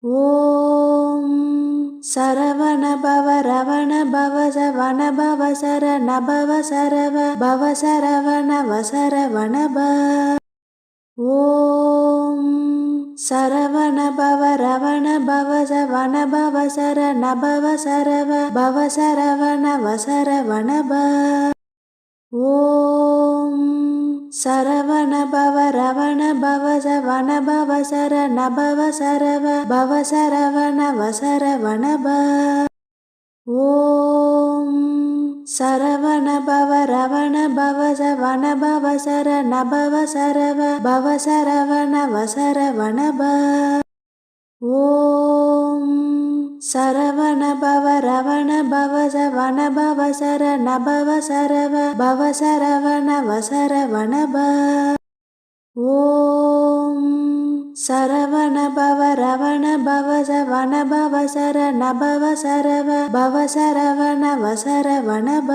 ஓம் சரவண பவ ரவண பவ சவண பவ சரண பவ சரவ பவ சரவண வசரவண ப. ஓம் சரவண பவ ரவண பவ சவண பவ சரண பவ சரவ பவ சரவண வசரவண ப. ஓம் சரவண பவ ரவண பவ சவண பவ சரண பவ சரவ பவ சரவண வசரவண ப. ஓம் சரவண பவ ரவண பவ சவண பவ சரண பவ சரவ பவ சரவண வசரவண ப. ஓம் சரவண பவ ரவண பவ சவண பவ சரண பவ சரவ பவ சரவண வசரவண ப. ஓம் சரவண பவ ரவண பவ சவண பவ சரண பவ சரவ பவ சரவண வசரவண ப.